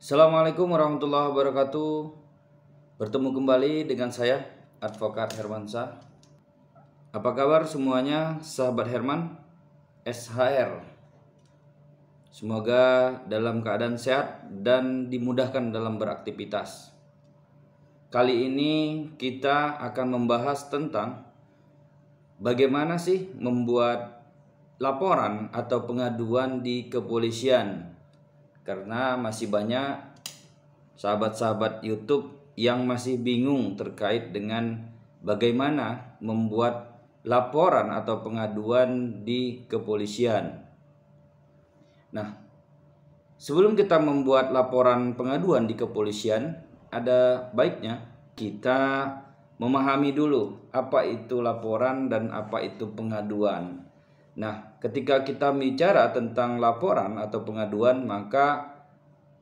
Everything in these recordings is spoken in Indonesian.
Assalamualaikum warahmatullahi wabarakatuh. Bertemu kembali dengan saya, Advokat Hermansyah. Apa kabar semuanya, sahabat Herman SHR? Semoga dalam keadaan sehat dan dimudahkan dalam beraktivitas. Kali ini kita akan membahas tentang bagaimana sih membuat laporan atau pengaduan di kepolisian. Karena masih banyak sahabat-sahabat YouTube yang masih bingung terkait dengan bagaimana membuat laporan atau pengaduan di kepolisian. Nah, sebelum kita membuat laporan pengaduan di kepolisian, ada baiknya kita memahami dulu apa itu laporan dan apa itu pengaduan. Nah, ketika kita bicara tentang laporan atau pengaduan, maka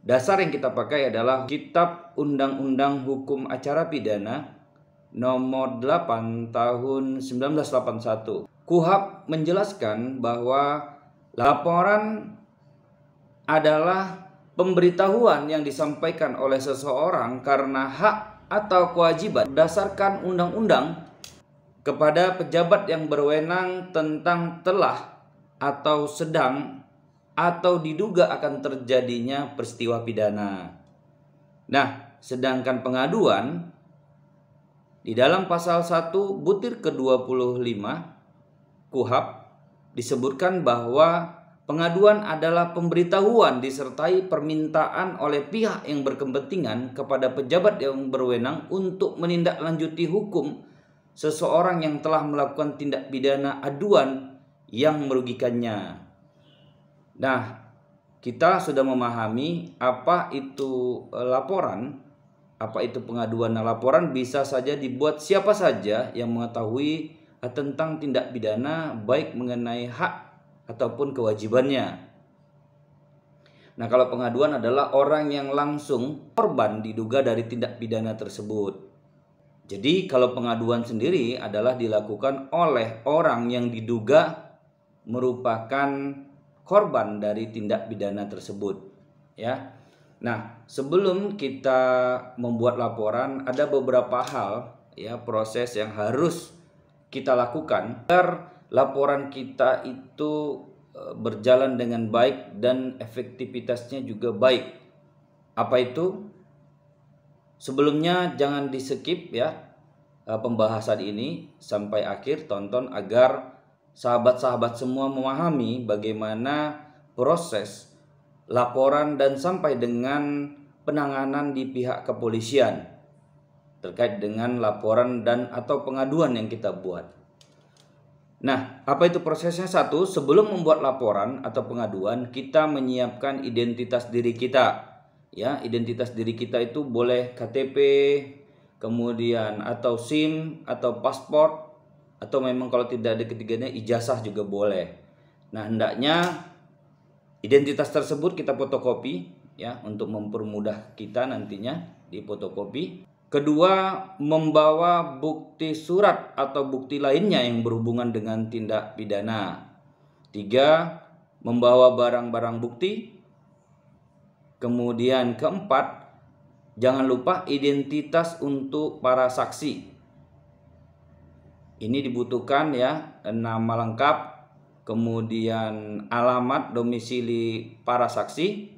dasar yang kita pakai adalah Kitab Undang-Undang Hukum Acara Pidana nomor 8 tahun 1981. KUHP menjelaskan bahwa laporan adalah pemberitahuan yang disampaikan oleh seseorang karena hak atau kewajiban berdasarkan undang-undang kepada pejabat yang berwenang tentang telah atau sedang atau diduga akan terjadinya peristiwa pidana. Nah, sedangkan pengaduan di dalam pasal 1 butir ke-25 KUHP disebutkan bahwa pengaduan adalah pemberitahuan disertai permintaan oleh pihak yang berkepentingan kepada pejabat yang berwenang untuk menindaklanjuti hukum seseorang yang telah melakukan tindak pidana aduan yang merugikannya. Nah, kita sudah memahami apa itu laporan, apa itu pengaduan. Nah, laporan bisa saja dibuat siapa saja yang mengetahui tentang tindak pidana, baik mengenai hak ataupun kewajibannya. Nah, kalau pengaduan adalah orang yang langsung korban diduga dari tindak pidana tersebut. Jadi kalau pengaduan sendiri adalah dilakukan oleh orang yang diduga merupakan korban dari tindak pidana tersebut, ya. Nah, sebelum kita membuat laporan ada beberapa hal, ya, proses yang harus kita lakukan agar laporan kita itu berjalan dengan baik dan efektivitasnya juga baik. Apa itu? Sebelumnya jangan di skip ya pembahasan ini sampai akhir, tonton agar sahabat-sahabat semua memahami bagaimana proses laporan dan sampai dengan penanganan di pihak kepolisian terkait dengan laporan dan atau pengaduan yang kita buat. Nah, apa itu prosesnya? Satu, sebelum membuat laporan atau pengaduan, kita menyiapkan identitas diri kita. Ya, identitas diri kita itu boleh KTP, kemudian atau SIM atau paspor, atau memang kalau tidak ada ketiganya ijazah juga boleh. Nah, hendaknya identitas tersebut kita fotokopi ya untuk mempermudah kita nantinya di fotokopi. Kedua, membawa bukti surat atau bukti lainnya yang berhubungan dengan tindak pidana. Tiga, membawa barang-barang bukti. Kemudian keempat, jangan lupa identitas untuk para saksi. Ini dibutuhkan ya, nama lengkap, kemudian alamat domisili para saksi,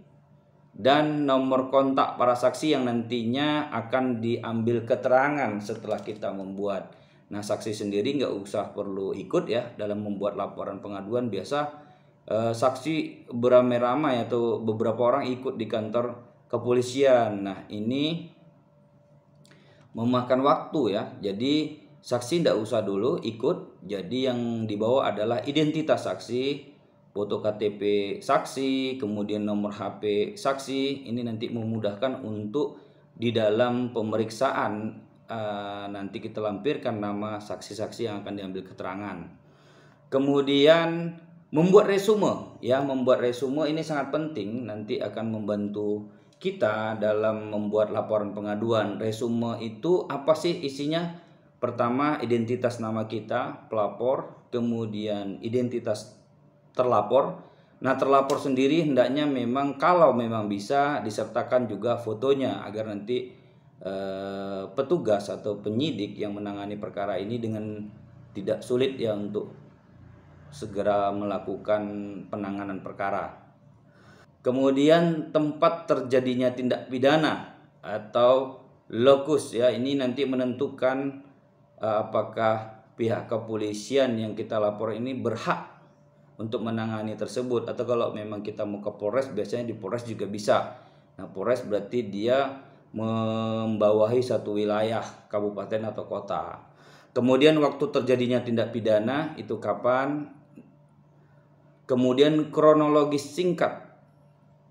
dan nomor kontak para saksi yang nantinya akan diambil keterangan setelah kita membuat. Nah, saksi sendiri nggak usah perlu ikut ya dalam membuat laporan pengaduan. Biasa saksi beramai-ramai atau beberapa orang ikut di kantor kepolisian. Nah, ini memakan waktu ya. Jadi saksi tidak usah dulu ikut. Jadi yang dibawa adalah identitas saksi, foto KTP saksi, kemudian nomor HP saksi. Ini nanti memudahkan untuk di dalam pemeriksaan nanti kita lampirkan nama saksi-saksi yang akan diambil keterangan. Kemudian membuat resume ya, membuat resume ini sangat penting, nanti akan membantu kita dalam membuat laporan pengaduan. Resume itu apa sih isinya? Pertama, identitas nama kita, pelapor, kemudian identitas terlapor, Nah, terlapor sendiri hendaknya memang kalau memang bisa disertakan juga fotonya agar nanti petugas atau penyidik yang menangani perkara ini dengan tidak sulit ya untuk segera melakukan penanganan perkara. Kemudian tempat terjadinya tindak pidana atau lokus ya, ini nanti menentukan apakah pihak kepolisian yang kita lapor ini berhak untuk menangani tersebut, atau kalau memang kita mau ke Polres, biasanya di Polres juga bisa. Nah, Polres berarti dia membawahi satu wilayah kabupaten atau kota. Kemudian waktu terjadinya tindak pidana itu kapan? Kemudian kronologis singkat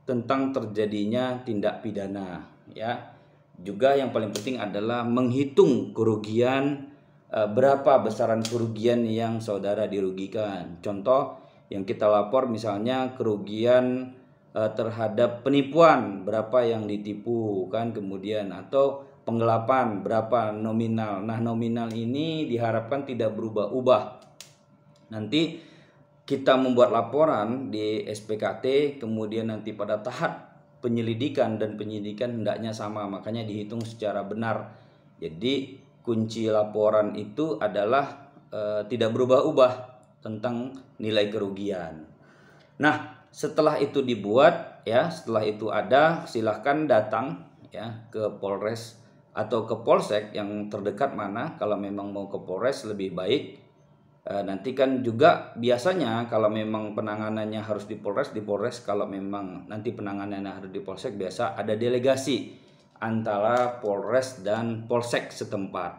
tentang terjadinya tindak pidana ya. Juga yang paling penting adalah menghitung kerugian, berapa besaran kerugian yang saudara dirugikan. Contoh yang kita lapor misalnya kerugian terhadap penipuan, berapa yang ditipu kan, kemudian atau penggelapan berapa nominal. Nah, nominal ini diharapkan tidak berubah-ubah. Nanti kita membuat laporan di SPKT, kemudian nanti pada tahap penyelidikan dan penyidikan hendaknya sama, makanya dihitung secara benar. Jadi kunci laporan itu adalah tidak berubah-ubah tentang nilai kerugian. Nah, setelah itu dibuat ya, setelah itu ada, silahkan datang ya ke Polres atau ke Polsek yang terdekat mana. Kalau memang mau ke Polres lebih baik. Nanti kan juga biasanya kalau memang penanganannya harus di Polres, kalau memang nanti penanganannya harus di Polsek, biasa ada delegasi antara Polres dan Polsek setempat.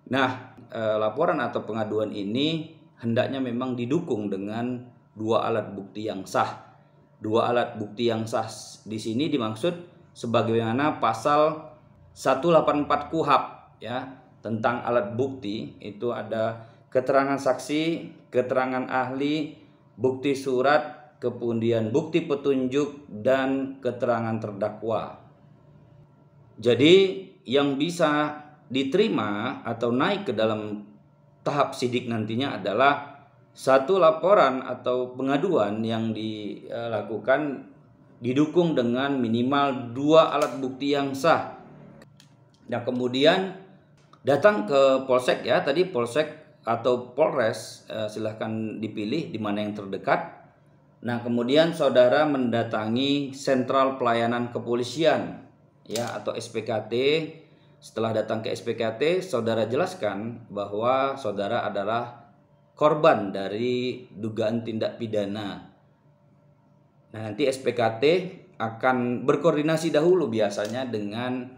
Nah, laporan atau pengaduan ini hendaknya memang didukung dengan dua alat bukti yang sah. Dua alat bukti yang sah di sini dimaksud sebagaimana pasal 184 KUHP ya, tentang alat bukti itu ada keterangan saksi, keterangan ahli, bukti surat, kemudian bukti petunjuk, dan keterangan terdakwa. Jadi yang bisa diterima atau naik ke dalam tahap sidik nantinya adalah satu laporan atau pengaduan yang dilakukan didukung dengan minimal dua alat bukti yang sah. Nah, kemudian datang ke Polsek ya, tadi Polsek atau Polres, silahkan dipilih di mana yang terdekat. Nah, kemudian saudara mendatangi Sentral Pelayanan Kepolisian ya atau SPKT. Setelah datang ke SPKT, saudara jelaskan bahwa saudara adalah korban dari dugaan tindak pidana. Nah, nanti SPKT akan berkoordinasi dahulu biasanya dengan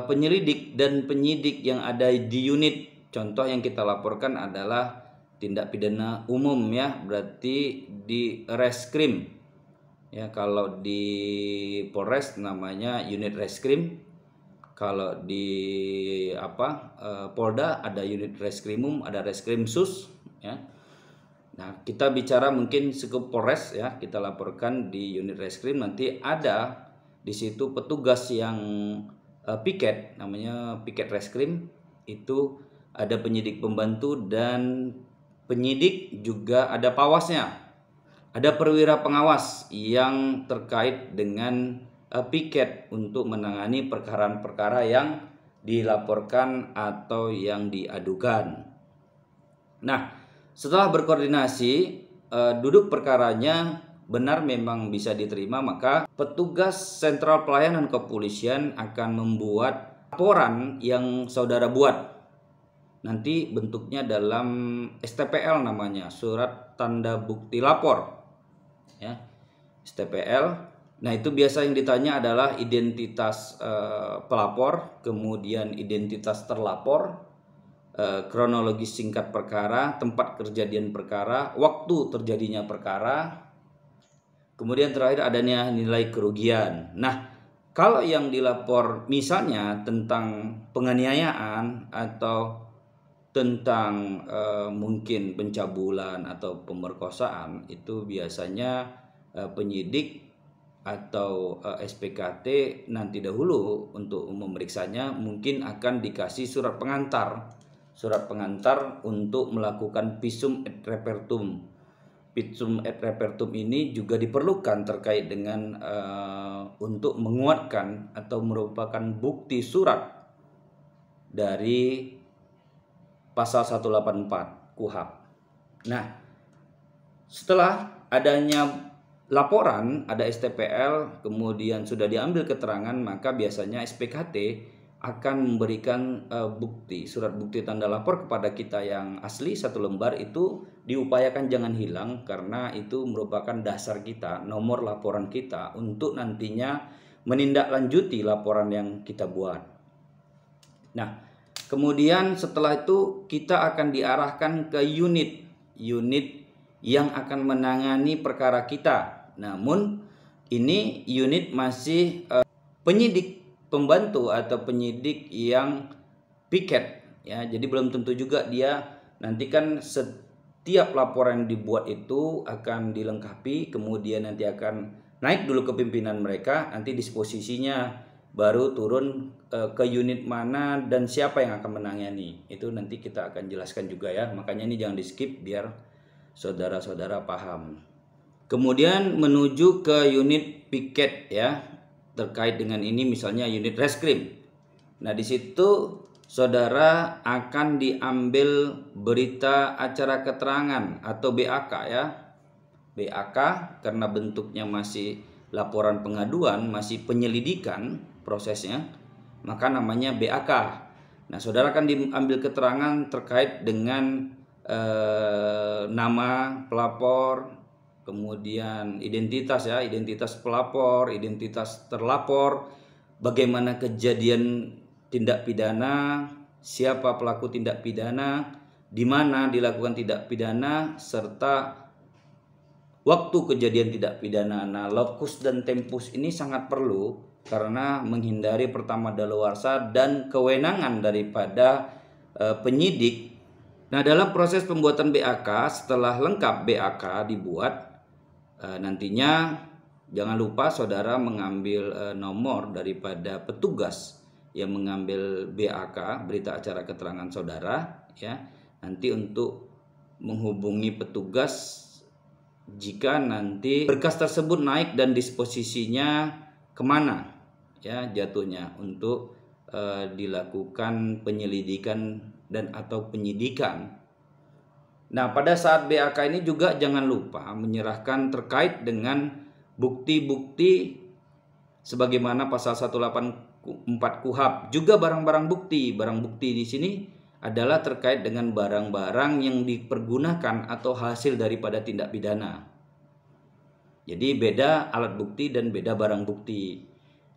penyelidik dan penyidik yang ada di unit. Contoh yang kita laporkan adalah tindak pidana umum ya, berarti di Reskrim ya. Kalau di Polres namanya unit Reskrim, kalau di Polda ada unit Reskrimum, ada Reskrimsus ya. Nah, kita bicara mungkin sekup Polres ya, kita laporkan di unit Reskrim, nanti ada di situ petugas yang piket, namanya piket Reskrim, itu ada penyidik pembantu dan penyidik, juga ada pawasnya, ada perwira pengawas yang terkait dengan piket untuk menangani perkara-perkara yang dilaporkan atau yang diadukan. Nah, setelah berkoordinasi duduk perkaranya benar memang bisa diterima, maka petugas Sentral Pelayanan Kepolisian akan membuat laporan yang saudara buat. Nanti bentuknya dalam STPL, namanya surat tanda bukti lapor ya, STPL. Nah, itu biasa yang ditanya adalah identitas pelapor, kemudian identitas terlapor, kronologis singkat perkara, tempat kejadian perkara, waktu terjadinya perkara, kemudian terakhir adanya nilai kerugian. Nah, kalau yang dilapor misalnya tentang penganiayaan atau tentang mungkin pencabulan atau pemerkosaan, itu biasanya penyidik atau SPKT nanti dahulu untuk memeriksanya mungkin akan dikasih surat pengantar untuk melakukan visum et repertum. Petrum et repertum ini juga diperlukan terkait dengan untuk menguatkan atau merupakan bukti surat dari pasal 184 KUHP. Nah, setelah adanya laporan, ada STPL, kemudian sudah diambil keterangan, maka biasanya SPKT akan memberikan surat bukti tanda lapor kepada kita yang asli 1 lembar. Itu diupayakan jangan hilang, karena itu merupakan dasar kita, nomor laporan kita untuk nantinya menindaklanjuti laporan yang kita buat. Nah, kemudian setelah itu kita akan diarahkan ke unit yang akan menangani perkara kita. Namun ini unit masih penyidik pembantu atau penyidik yang piket, ya. Jadi belum tentu juga dia, nanti kan setiap laporan yang dibuat itu akan dilengkapi, kemudian nanti akan naik dulu ke pimpinan mereka, nanti disposisinya baru turun ke unit mana dan siapa yang akan menangani. Itu nanti kita akan jelaskan juga, ya. Makanya ini jangan di skip biar saudara-saudara paham. Kemudian menuju ke unit piket, ya. Terkait dengan ini misalnya unit reskrim. Nah, di situ saudara akan diambil berita acara keterangan atau BAK, ya. BAK karena bentuknya masih laporan pengaduan, masih penyelidikan prosesnya, maka namanya BAK. Nah, saudara akan diambil keterangan terkait dengan nama pelapor, kemudian identitas, ya, identitas pelapor, identitas terlapor, bagaimana kejadian tindak pidana, siapa pelaku tindak pidana, di mana dilakukan tindak pidana, serta waktu kejadian tindak pidana. Nah, lokus dan tempus ini sangat perlu karena menghindari pertama daluarsa dan kewenangan daripada penyidik. Nah, dalam proses pembuatan BAK, setelah lengkap BAK dibuat, nantinya jangan lupa saudara mengambil nomor daripada petugas yang mengambil BAK, berita acara keterangan saudara, ya. Nanti untuk menghubungi petugas jika nanti berkas tersebut naik dan disposisinya kemana, ya, jatuhnya untuk dilakukan penyelidikan dan atau penyidikan. Nah, pada saat BAK ini juga jangan lupa menyerahkan terkait dengan bukti-bukti sebagaimana pasal 184 KUHP, juga barang-barang bukti. Barang bukti di sini adalah terkait dengan barang-barang yang dipergunakan atau hasil daripada tindak pidana. Jadi beda alat bukti dan beda barang bukti.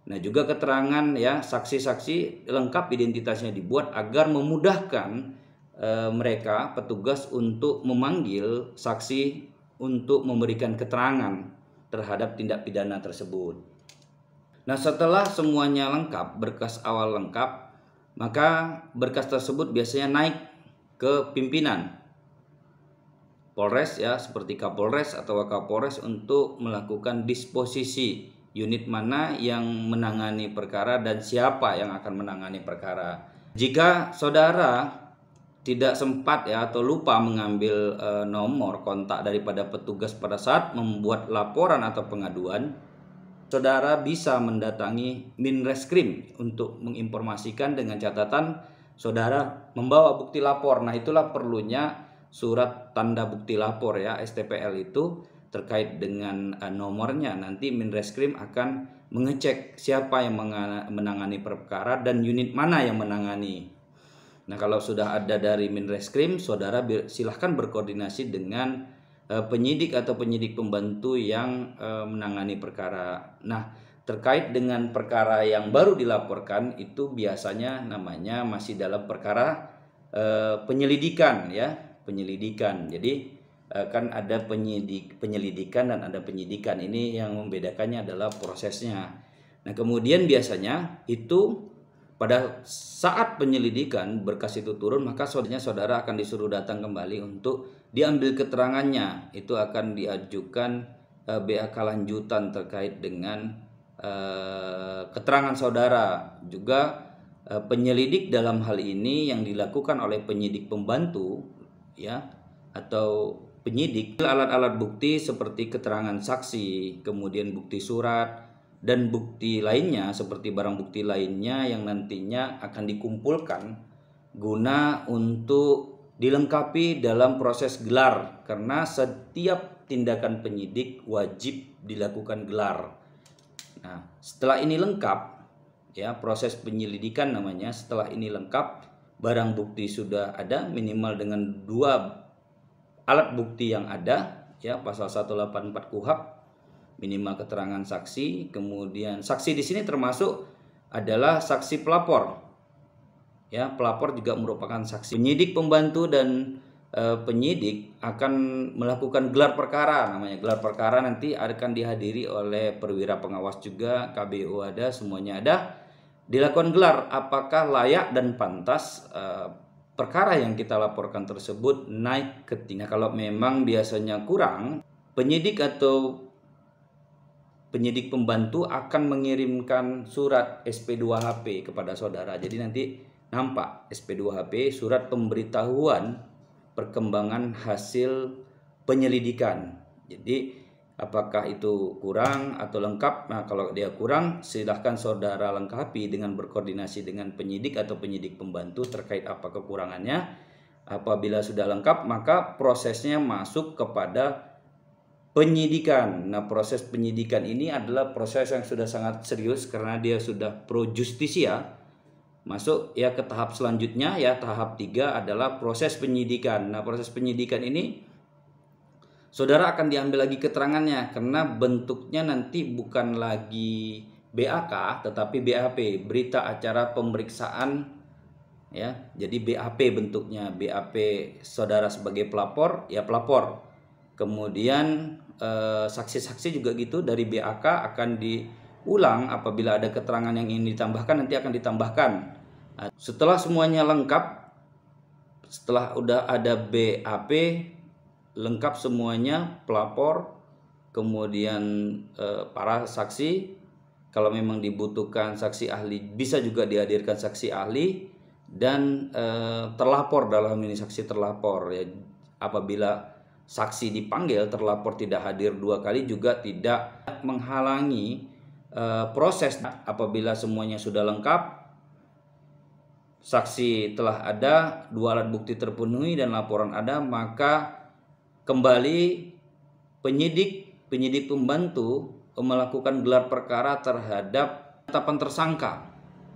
Nah, juga keterangan, ya, saksi-saksi lengkap identitasnya dibuat agar memudahkan mereka petugas untuk memanggil saksi untuk memberikan keterangan terhadap tindak pidana tersebut. Nah, setelah semuanya lengkap, berkas awal lengkap, maka berkas tersebut biasanya naik ke pimpinan Polres, ya, seperti Kapolres atau Wakapolres untuk melakukan disposisi unit mana yang menangani perkara dan siapa yang akan menangani perkara. Jika saudara tidak sempat, ya, atau lupa mengambil nomor kontak daripada petugas pada saat membuat laporan atau pengaduan, saudara bisa mendatangi Minreskrim untuk menginformasikan dengan catatan saudara membawa bukti lapor. Nah, itulah perlunya surat tanda bukti lapor, ya, STPL itu terkait dengan nomornya. Nanti Minreskrim akan mengecek siapa yang menangani perkara dan unit mana yang menangani. Nah, kalau sudah ada dari Minreskrim, saudara silahkan berkoordinasi dengan penyidik atau penyidik pembantu yang menangani perkara. Nah, terkait dengan perkara yang baru dilaporkan itu biasanya namanya masih dalam perkara penyelidikan, ya, penyelidikan. Jadi kan ada penyelidikan dan ada penyidikan. Ini yang membedakannya adalah prosesnya. Nah, kemudian biasanya itu pada saat penyelidikan berkas itu turun, maka saudara akan disuruh datang kembali untuk diambil keterangannya. Itu akan diajukan BAK lanjutan terkait dengan keterangan saudara. Juga penyelidik dalam hal ini yang dilakukan oleh penyidik pembantu, ya, atau penyidik alat-alat bukti seperti keterangan saksi, kemudian bukti surat, dan bukti lainnya seperti barang bukti lainnya yang nantinya akan dikumpulkan guna untuk dilengkapi dalam proses gelar, karena setiap tindakan penyidik wajib dilakukan gelar. Nah, setelah ini lengkap, ya, proses penyelidikan namanya, setelah ini lengkap, barang bukti sudah ada minimal dengan 2 alat bukti yang ada, ya, pasal 184 KUHP, minimal keterangan saksi, kemudian saksi di sini termasuk adalah saksi pelapor. Ya, pelapor juga merupakan saksi. Penyidik pembantu dan penyidik akan melakukan gelar perkara, namanya gelar perkara, nanti akan dihadiri oleh perwira pengawas juga, KBU ada, semuanya ada. Dilakukan gelar apakah layak dan pantas perkara yang kita laporkan tersebut naik ke tingkat. Kalau memang biasanya kurang, penyidik atau penyidik pembantu akan mengirimkan surat SP2HP kepada saudara. Jadi nanti nampak SP2HP, surat pemberitahuan perkembangan hasil penyelidikan. Jadi apakah itu kurang atau lengkap? Nah, kalau dia kurang, silahkan saudara lengkapi dengan berkoordinasi dengan penyidik atau penyidik pembantu terkait apa kekurangannya. Apabila sudah lengkap, maka prosesnya masuk kepada penyidikan. Nah, proses penyidikan ini adalah proses yang sudah sangat serius karena dia sudah pro justisia. Masuk ya ke tahap selanjutnya, ya tahap 3 adalah proses penyidikan. Nah, proses penyidikan ini saudara akan diambil lagi keterangannya karena bentuknya nanti bukan lagi BAK tetapi BAP, berita acara pemeriksaan, ya. Jadi BAP bentuknya, BAP saudara sebagai pelapor, ya pelapor. Kemudian saksi-saksi juga gitu, dari BAK akan diulang apabila ada keterangan yang ingin ditambahkan, nanti akan ditambahkan. Nah, setelah semuanya lengkap, setelah udah ada BAP lengkap semuanya, pelapor, kemudian para saksi, kalau memang dibutuhkan saksi ahli bisa juga dihadirkan saksi ahli, dan terlapor, dalam ini saksi terlapor, ya. Apabila saksi dipanggil, terlapor tidak hadir 2 kali juga tidak menghalangi proses. Apabila semuanya sudah lengkap, saksi telah ada, 2 alat bukti terpenuhi dan laporan ada, maka kembali penyidik pembantu melakukan gelar perkara terhadap penetapan tersangka.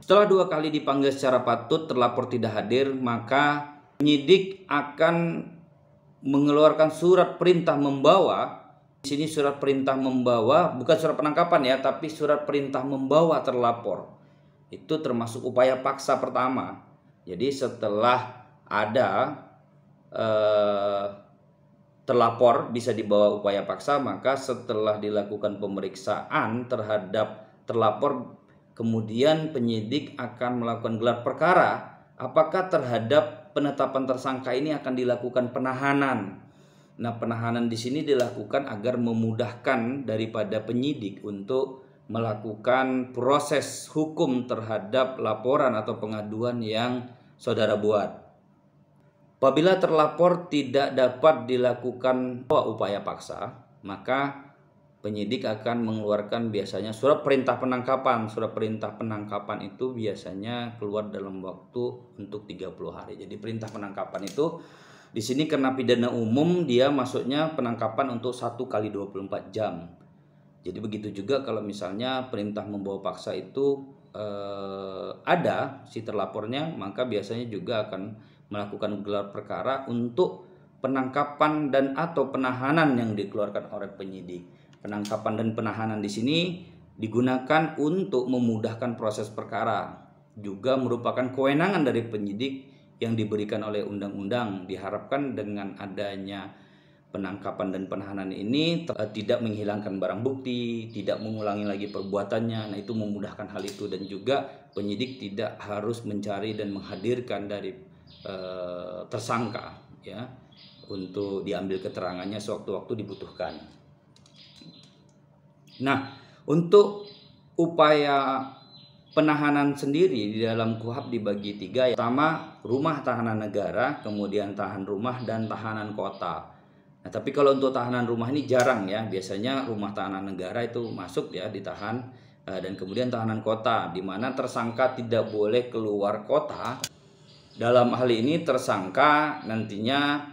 Setelah 2 kali dipanggil secara patut, terlapor tidak hadir, maka penyidik akan mengeluarkan surat perintah membawa. Di sini surat perintah membawa bukan surat penangkapan, ya, tapi surat perintah membawa terlapor. Itu termasuk upaya paksa pertama. Jadi setelah ada terlapor bisa dibawa upaya paksa, maka setelah dilakukan pemeriksaan terhadap terlapor, kemudian penyidik akan melakukan gelar perkara apakah terhadap penetapan tersangka ini akan dilakukan penahanan. Nah, penahanan di sini dilakukan agar memudahkan daripada penyidik untuk melakukan proses hukum terhadap laporan atau pengaduan yang saudara buat. Apabila terlapor tidak dapat dilakukan upaya paksa, maka penyidik akan mengeluarkan biasanya surat perintah penangkapan. Surat perintah penangkapan itu biasanya keluar dalam waktu untuk 30 hari. Jadi perintah penangkapan itu di sini karena pidana umum, dia masuknya penangkapan untuk 1 kali 24 jam. Jadi begitu juga kalau misalnya perintah membawa paksa itu ada si terlapornya, maka biasanya juga akan melakukan gelar perkara untuk penangkapan dan atau penahanan yang dikeluarkan oleh penyidik. Penangkapan dan penahanan di sini digunakan untuk memudahkan proses perkara, juga merupakan kewenangan dari penyidik yang diberikan oleh undang-undang. Diharapkan dengan adanya penangkapan dan penahanan ini tidak menghilangkan barang bukti, tidak mengulangi lagi perbuatannya. Nah, itu memudahkan hal itu, dan juga penyidik tidak harus mencari dan menghadirkan dari tersangka, ya, untuk diambil keterangannya sewaktu-waktu dibutuhkan. Nah, untuk upaya penahanan sendiri di dalam KUHP dibagi 3. Pertama, rumah tahanan negara, kemudian tahan rumah, dan tahanan kota. Nah, tapi kalau untuk tahanan rumah ini jarang ya. Biasanya rumah tahanan negara itu masuk ya, ditahan, dan kemudian tahanan kota di mana tersangka tidak boleh keluar kota. Dalam hal ini tersangka nantinya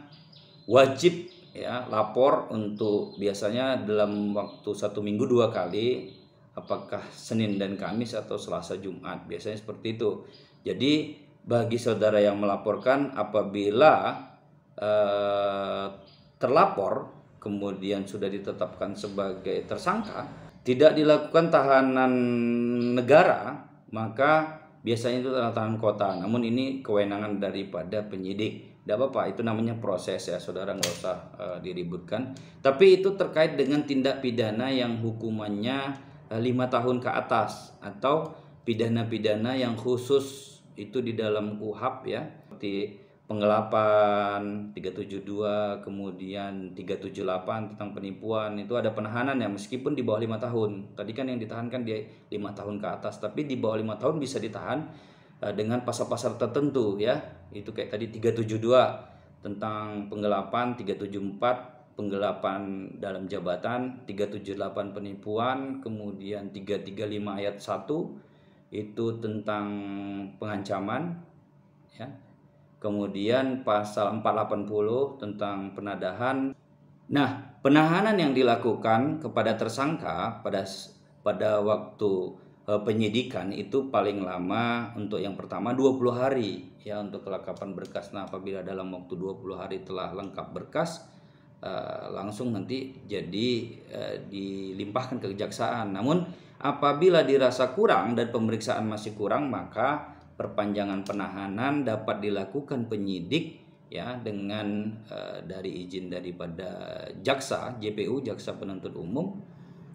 wajib ya lapor untuk biasanya dalam waktu 1 minggu 2 kali, apakah Senin dan Kamis atau Selasa Jumat, biasanya seperti itu. Jadi bagi saudara yang melaporkan, apabila terlapor kemudian sudah ditetapkan sebagai tersangka, tidak dilakukan tahanan negara, maka biasanya itu tahanan kota. Namun ini kewenangan daripada penyidik. Tidak apa-apa, itu namanya proses ya, saudara nggak usah diributkan. Tapi itu terkait dengan tindak pidana yang hukumannya 5 tahun ke atas, atau pidana-pidana yang khusus itu di dalam KUHP ya, seperti penggelapan 372, kemudian 378 tentang penipuan, itu ada penahanan ya, meskipun di bawah 5 tahun. Tadi kan yang ditahan kan dia 5 tahun ke atas, tapi di bawah 5 tahun bisa ditahan dengan pasal-pasal tertentu ya. Itu kayak tadi 372 tentang penggelapan, 374 penggelapan dalam jabatan, 378 penipuan, kemudian 335 ayat 1 itu tentang pengancaman ya. Kemudian pasal 480 tentang penadahan. Nah, penahanan yang dilakukan kepada tersangka pada waktu penyidikan itu paling lama untuk yang pertama 20 hari ya, untuk kelengkapan berkas. Nah, apabila dalam waktu 20 hari telah lengkap berkas, langsung nanti jadi dilimpahkan ke kejaksaan. Namun apabila dirasa kurang dan pemeriksaan masih kurang, maka perpanjangan penahanan dapat dilakukan penyidik ya, dengan dari izin daripada jaksa, JPU, jaksa penuntut umum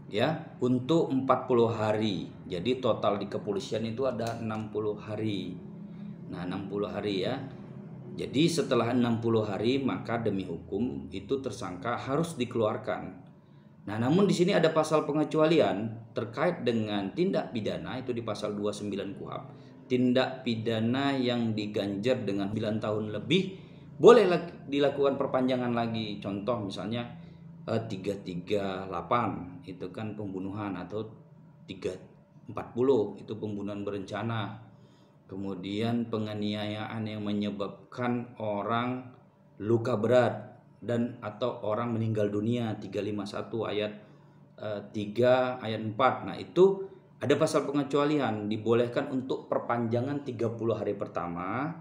ya, untuk 40 hari. Jadi total di kepolisian itu ada 60 hari. Nah, 60 hari ya. Jadi setelah 60 hari maka demi hukum itu tersangka harus dikeluarkan. Nah, namun di sini ada pasal pengecualian terkait dengan tindak pidana, itu di pasal 29 KUHP. Tindak pidana yang diganjar dengan 9 tahun lebih boleh dilakukan perpanjangan lagi. Contoh misalnya 338 itu kan pembunuhan, atau 340 itu pembunuhan berencana. Kemudian penganiayaan yang menyebabkan orang luka berat dan atau orang meninggal dunia, 351 ayat 3 ayat 4. Nah, itu ada pasal pengecualian, dibolehkan untuk perpanjangan 30 hari pertama,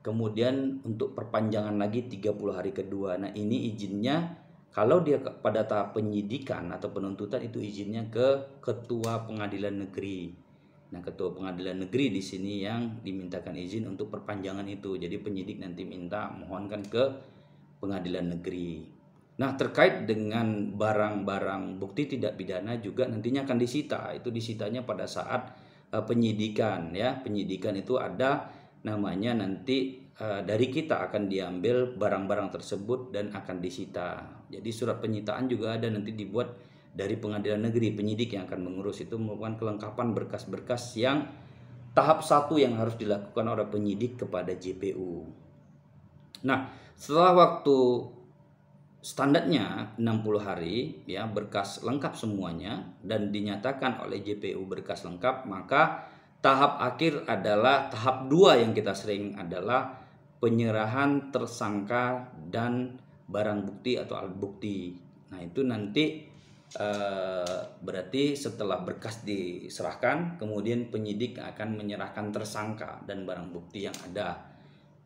kemudian untuk perpanjangan lagi 30 hari kedua. Nah, ini izinnya kalau dia pada tahap penyidikan atau penuntutan, itu izinnya ke Ketua Pengadilan Negeri. Nah, Ketua Pengadilan Negeri di sini yang dimintakan izin untuk perpanjangan itu. Jadi penyidik nanti mohonkan ke Pengadilan Negeri. Nah, terkait dengan barang-barang bukti tidak pidana juga nantinya akan disita. Itu disitanya pada saat penyidikan ya. Penyidikan itu ada namanya nanti dari kita akan diambil barang-barang tersebut dan akan disita. Jadi surat penyitaan juga ada nanti dibuat dari Pengadilan Negeri. Penyidik yang akan mengurus itu merupakan kelengkapan berkas-berkas yang tahap 1 yang harus dilakukan oleh penyidik kepada JPU. Nah, setelah waktu standarnya 60 hari ya, berkas lengkap semuanya dan dinyatakan oleh JPU berkas lengkap, maka tahap akhir adalah tahap 2 yang kita sering adalah penyerahan tersangka dan barang bukti atau alat bukti. Nah, itu nanti berarti setelah berkas diserahkan, kemudian penyidik akan menyerahkan tersangka dan barang bukti yang ada.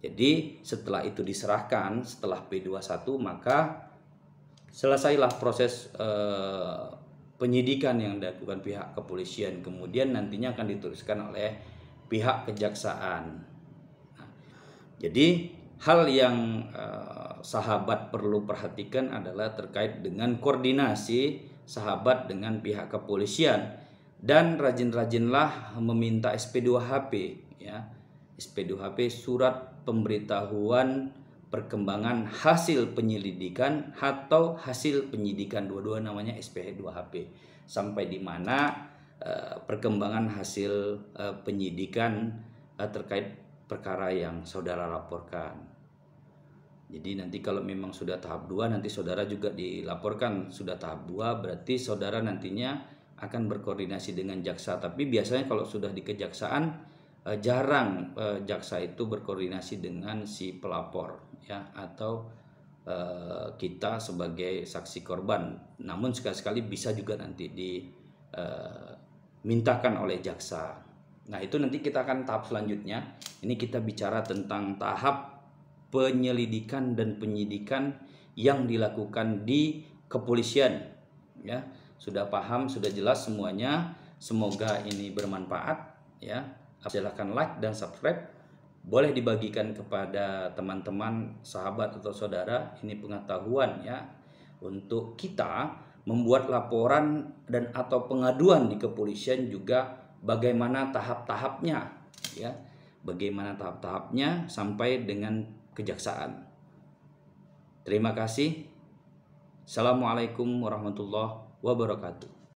Jadi setelah itu diserahkan, setelah P21, maka selesailah proses penyidikan yang dilakukan pihak kepolisian. Kemudian nantinya akan diteruskan oleh pihak kejaksaan. Nah, jadi hal yang sahabat perlu perhatikan adalah terkait dengan koordinasi sahabat dengan pihak kepolisian, dan rajin-rajinlah meminta SP2HP ya. SP2HP, surat pemberitahuan perkembangan hasil penyelidikan atau hasil penyidikan, dua-dua namanya SP2HP, sampai di mana perkembangan hasil penyidikan terkait perkara yang saudara laporkan. Jadi nanti kalau memang sudah tahap 2 nanti saudara juga dilaporkan sudah tahap 2, berarti saudara nantinya akan berkoordinasi dengan jaksa. Tapi biasanya kalau sudah di kejaksaan jarang jaksa itu berkoordinasi dengan si pelapor ya, atau kita sebagai saksi korban. Namun sekali-sekali bisa juga nanti dimintakan oleh jaksa. Nah, itu nanti kita akan tahap selanjutnya. Ini kita bicara tentang tahap penyelidikan dan penyidikan yang dilakukan di kepolisian ya. Sudah paham, sudah jelas semuanya. Semoga ini bermanfaat ya. Silahkan like dan subscribe. Boleh dibagikan kepada teman-teman, sahabat atau saudara. Ini pengetahuan ya untuk kita membuat laporan dan atau pengaduan di kepolisian juga bagaimana tahap-tahapnya ya. Bagaimana tahap-tahapnya sampai dengan kejaksaan. Terima kasih. Assalamualaikum warahmatullahi wabarakatuh.